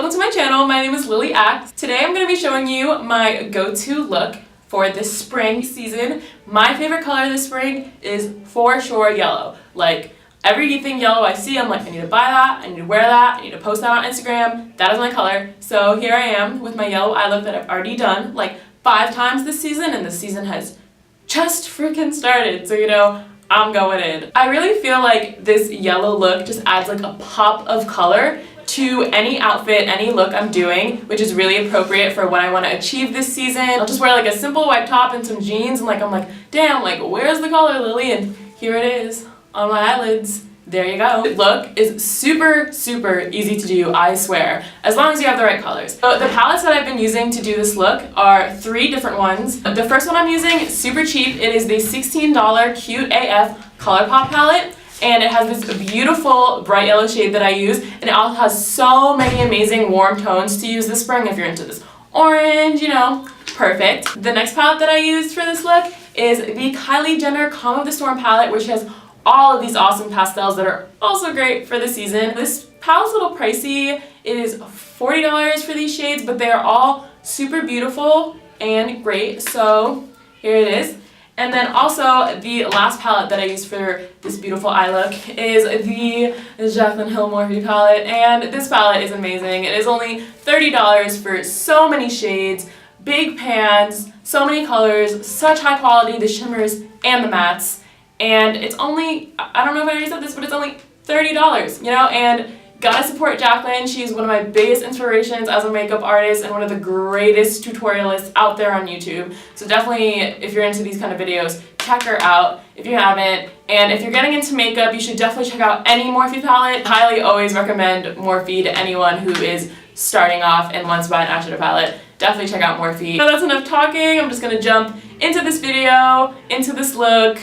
welcome to my channel. My name is Lilly Acts. Today I'm going to be showing you my go-to look for this spring season. My favorite color this spring is for sure yellow. Like everything yellow I see, I'm like, I need to buy that, I need to wear that, I need to post that on Instagram. That is my color. So here I am with my yellow eye look that I've already done like 5 times this season, and this season has just freaking started. So you know, I'm going in. I really feel like this yellow look just adds like a pop of color to any outfit, any look I'm doing, which is really appropriate for what I want to achieve this season. I'll just wear like a simple white top and some jeans, and like I'm like, damn, like where's the color, Lilly? And here it is on my eyelids. There you go. The look is super, super easy to do, I swear, as long as you have the right colors. So the palettes that I've been using to do this look are 3 different ones. The first one I'm using, super cheap. It is the $16 Cute AF Colourpop palette. And it has this beautiful bright yellow shade that I use, and it also has so many amazing warm tones to use this spring if you're into this orange, you know, perfect. The next palette that I used for this look is the Kylie Jenner Calm of the Storm palette, which has all of these awesome pastels that are also great for the season. This palette's a little pricey. It is $40 for these shades, but they are all super beautiful and great. So here it is. And then also the last palette that I used for this beautiful eye look is the Jaclyn Morphe palette, and this palette is amazing. It is only $30 for so many shades, big pans, so many colors, such high quality, the shimmers and the mattes, and it's only, I don't know if I already said this, but it's only $30, you know, and gotta support Jaclyn. She's one of my biggest inspirations as a makeup artist and one of the greatest tutorialists out there on YouTube. So definitely, if you're into these kind of videos, check her out if you haven't. And if you're getting into makeup, you should definitely check out any Morphe palette. I highly always recommend Morphe to anyone who is starting off and wants to buy an eyeshadow palette. Definitely check out Morphe. So that's enough talking. I'm just gonna jump into this video, into this look.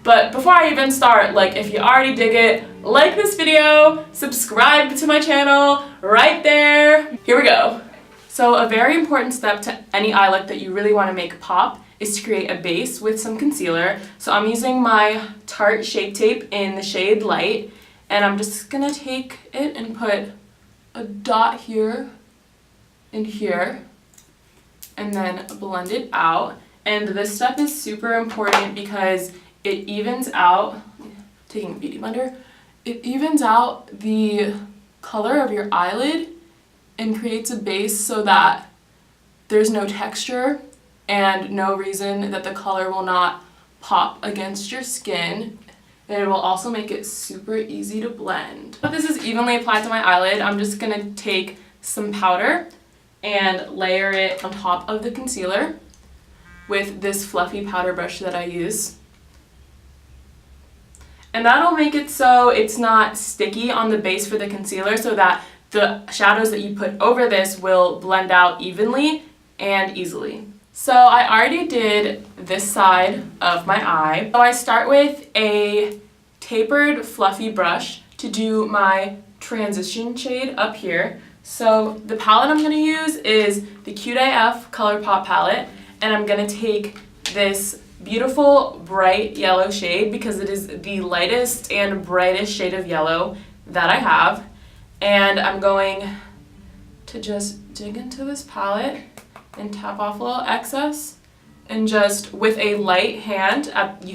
But before I even start, like, if you already dig it, like this video, subscribe to my channel right there. Here we go. So a very important step to any eye look that you really want to make pop is to create a base with some concealer. So I'm using my Tarte Shape Tape in the shade Light, and I'm just gonna take it and put a dot here and here, and then blend it out. And this step is super important because it evens out, taking a beauty blender, it evens out the color of your eyelid and creates a base so that there's no texture and no reason that the color will not pop against your skin. And it will also make it super easy to blend. But this is evenly applied to my eyelid. I'm just gonna take some powder and layer it on top of the concealer with this fluffy powder brush that I use. And that'll make it so it's not sticky on the base for the concealer, so that the shadows that you put over this will blend out evenly and easily. So I already did this side of my eye. So I start with a tapered fluffy brush to do my transition shade up here. So the palette I'm going to use is the Cute AF Colourpop palette, and I'm going to take this beautiful bright yellow shade because it is the lightest and brightest shade of yellow that I have, and I'm going to just dig into this palette and tap off a little excess, and just with a light hand,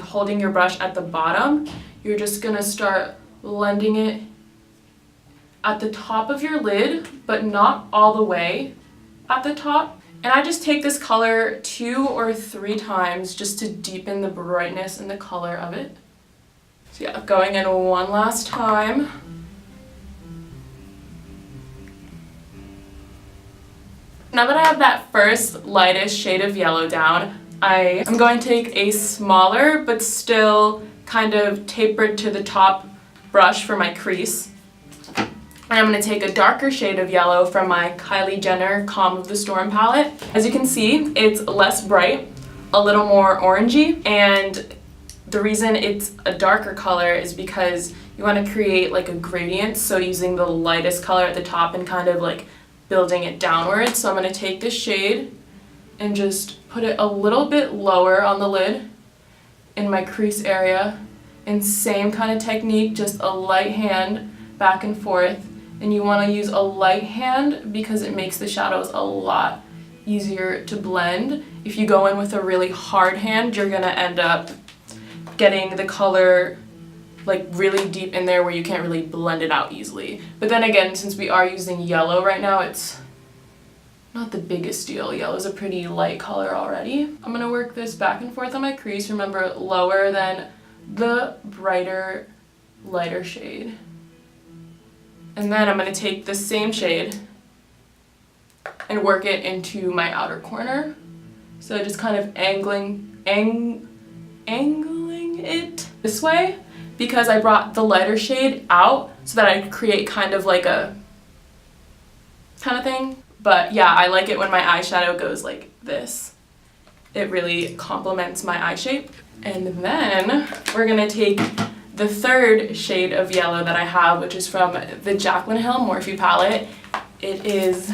holding your brush at the bottom, you're just gonna start blending it at the top of your lid, but not all the way at the top. And I just take this color 2 or 3 times just to deepen the brightness and the color of it. So yeah, going in one last time. Now that I have that first lightest shade of yellow down, I am going to take a smaller but still kind of tapered to the top brush for my crease. And I'm going to take a darker shade of yellow from my Kylie Jenner Calm of the Storm palette. As you can see, it's less bright, a little more orangey, and the reason it's a darker color is because you want to create like a gradient, so using the lightest color at the top and kind of like building it downwards. So I'm going to take this shade and just put it a little bit lower on the lid in my crease area, and same kind of technique, just a light hand back and forth, and you want to use a light hand because it makes the shadows a lot easier to blend. If you go in with a really hard hand, you're gonna end up getting the color like really deep in there where you can't really blend it out easily. But then again, since we are using yellow right now, it's not the biggest deal. Yellow is a pretty light color already. I'm gonna work this back and forth on my crease. Remember, lower than the brighter, lighter shade. And then I'm gonna take the same shade and work it into my outer corner. So just kind of angling it this way, because I brought the lighter shade out so that I could create kind of like a kind of thing. But yeah, I like it when my eyeshadow goes like this. It really complements my eye shape. And then we're gonna take the third shade of yellow that I have, which is from the Jaclyn Morphe palette. It is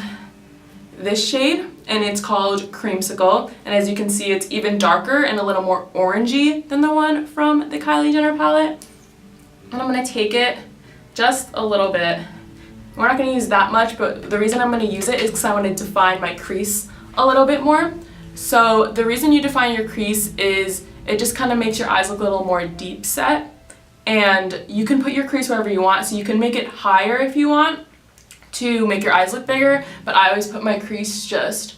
this shade, and it's called Creamsicle. And as you can see, it's even darker and a little more orangey than the one from the Kylie Jenner palette. And I'm gonna take it just a little bit. We're not gonna use that much, but the reason I'm gonna use it is because I want to define my crease a little bit more. So the reason you define your crease is it just kind of makes your eyes look a little more deep set. And you can put your crease wherever you want, so you can make it higher if you want to make your eyes look bigger, but I always put my crease just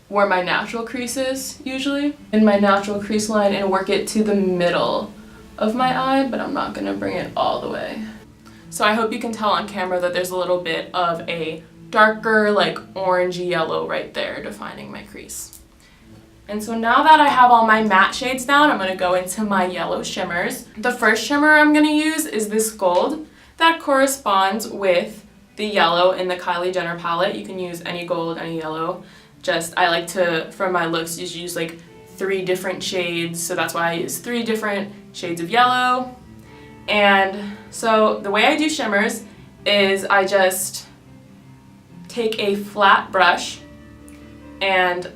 where my natural crease is, usually, in my natural crease line, and work it to the middle of my eye, but I'm not gonna bring it all the way. So I hope you can tell on camera that there's a little bit of a darker, like orangey yellow right there defining my crease. And so now that I have all my matte shades down, I'm gonna go into my yellow shimmers. The first shimmer I'm gonna use is this gold that corresponds with the yellow in the Kylie Jenner palette. You can use any gold, any yellow. Just, I like to, for my looks, just use like 3 different shades, so that's why I use 3 different shades of yellow. And so the way I do shimmers is I just take a flat brush and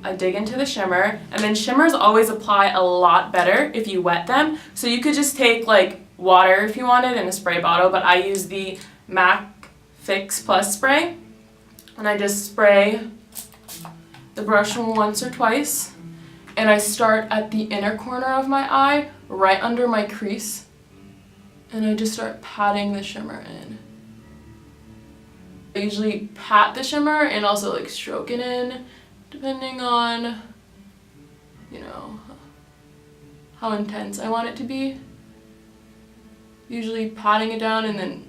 I dig into the shimmer, and then shimmers always apply a lot better if you wet them. So you could just take like water if you wanted in a spray bottle, but I use the MAC Fix Plus spray, and I just spray the brush once or twice, and I start at the inner corner of my eye, right under my crease, and I just start patting the shimmer in. I usually pat the shimmer and also like stroke it in, depending on, you know, how intense I want it to be. Usually patting it down and then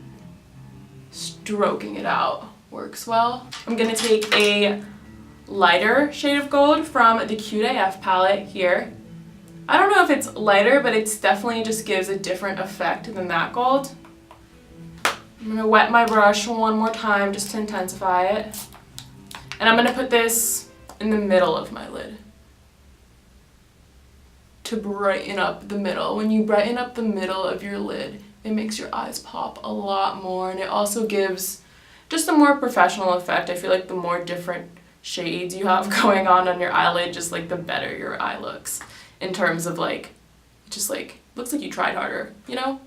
stroking it out works well. I'm gonna take a lighter shade of gold from the Cute AF palette here. I don't know if it's lighter, but it's definitely just gives a different effect than that gold. I'm gonna wet my brush one more time just to intensify it. And I'm gonna put this in the middle of my lid to brighten up the middle. When you brighten up the middle of your lid, it makes your eyes pop a lot more, and it also gives just a more professional effect. I feel like the more different shades you have going on your eyelid, just like the better your eye looks in terms of like, just like, looks like you tried harder, you know?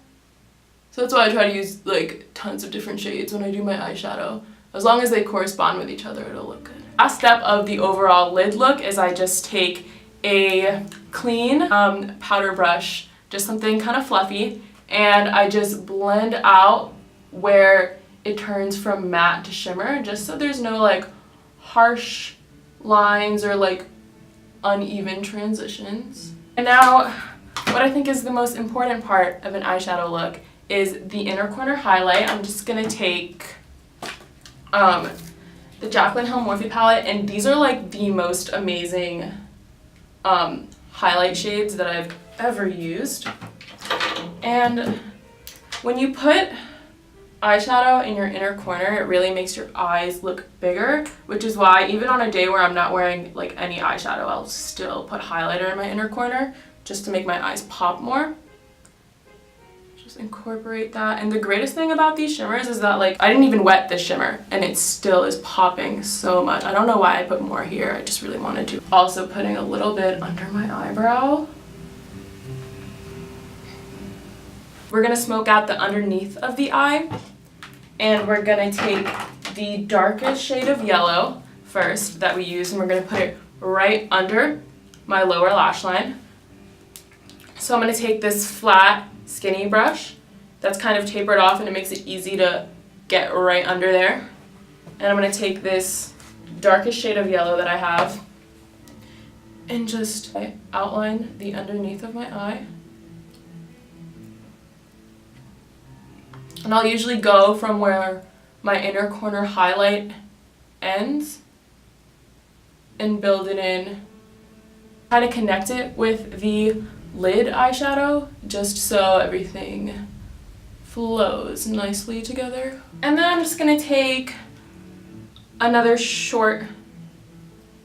So that's why I try to use like tons of different shades when I do my eyeshadow. As long as they correspond with each other, it'll look good. Last step of the overall lid look is I just take a clean powder brush, just something kind of fluffy, and I just blend out where it turns from matte to shimmer, just so there's no like harsh lines or like uneven transitions. And now what I think is the most important part of an eyeshadow look is the inner corner highlight. I'm just gonna take the Jaclyn Morphe palette, and these are like the most amazing highlight shades that I've ever used. And when you put eyeshadow in your inner corner, it really makes your eyes look bigger, which is why even on a day where I'm not wearing like any eyeshadow, I'll still put highlighter in my inner corner just to make my eyes pop more. Just incorporate that. And the greatest thing about these shimmers is that like I didn't even wet this shimmer and it still is popping so much. I don't know why I put more here, I just really wanted to. Also putting a little bit under my eyebrow. We're gonna smoke out the underneath of the eye, And we're going to take the darkest shade of yellow first that we use, and we're going to put it right under my lower lash line. So I'm going to take this flat, skinny brush that's kind of tapered off, and it makes it easy to get right under there. And I'm going to take this darkest shade of yellow that I have and just outline the underneath of my eye. And I'll usually go from where my inner corner highlight ends and build it in. Try to connect it with the lid eyeshadow just so everything flows nicely together. And then I'm just going to take another short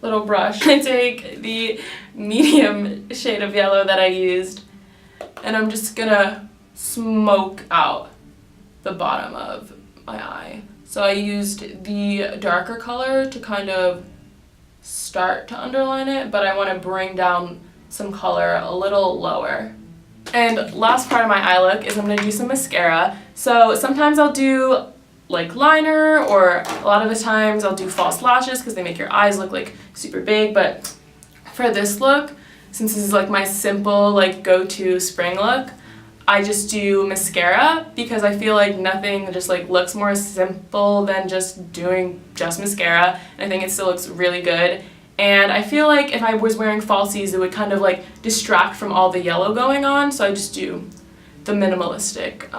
little brush. I take the medium shade of yellow that I used, and I'm just going to smoke out the bottom of my eye. So I used the darker color to kind of start to underline it, but I want to bring down some color a little lower. And last part of my eye look is I'm going to do some mascara. So sometimes I'll do like liner, or a lot of the times I'll do false lashes because they make your eyes look like super big. But for this look, since this is like my simple like go-to spring look, I just do mascara because I feel like nothing just like looks more simple than just doing just mascara. And I think it still looks really good. And I feel like if I was wearing falsies, it would kind of like distract from all the yellow going on. So I just do the minimalistic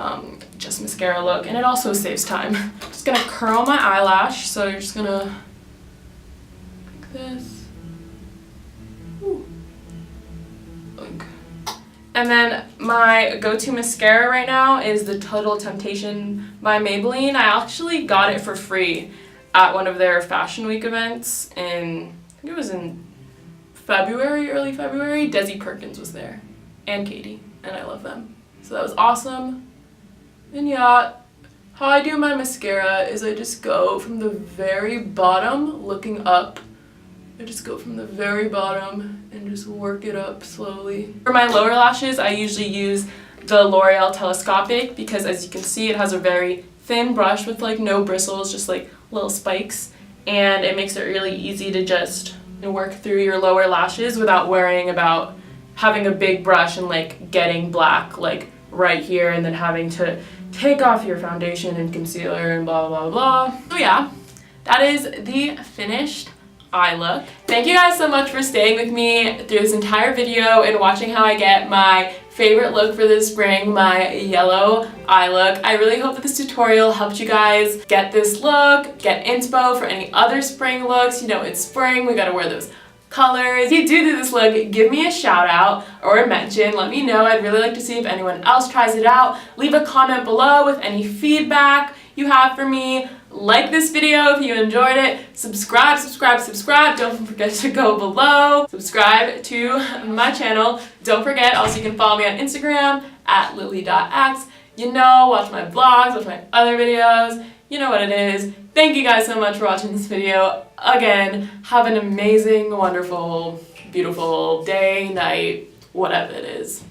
just mascara look, and it also saves time. Just gonna curl my eyelash. So you're just gonna like this. Ooh. Like. And then my go-to mascara right now is the Total Temptation by Maybelline. I actually got it for free at one of their Fashion Week events in, I think it was in February, early February. Desi Perkins was there, and Katie, and I love them. So that was awesome. And yeah, how I do my mascara is I just go from the very bottom looking up. I just go from the very bottom and just work it up slowly. For my lower lashes, I usually use the L'Oreal Telescopic because, as you can see, it has a very thin brush with like no bristles, just like little spikes, and it makes it really easy to just work through your lower lashes without worrying about having a big brush and like getting black like right here and then having to take off your foundation and concealer and blah blah blah. So yeah, that is the finished eye look. Thank you guys so much for staying with me through this entire video and watching how I get my favorite look for this spring, my yellow eye look. I really hope that this tutorial helped you guys get this look, get inspo for any other spring looks. You know, it's spring, we gotta wear those colors. If you do this look, give me a shout out or a mention. Let me know. I'd really like to see if anyone else tries it out. Leave a comment below with any feedback you have for me. Like this video if you enjoyed it. Subscribe. Don't forget to go below. Subscribe to my channel. Don't forget, also you can follow me on Instagram at lily.ax. You know, watch my vlogs, watch my other videos. You know what it is. Thank you guys so much for watching this video. Again, have an amazing, wonderful, beautiful day, night, whatever it is.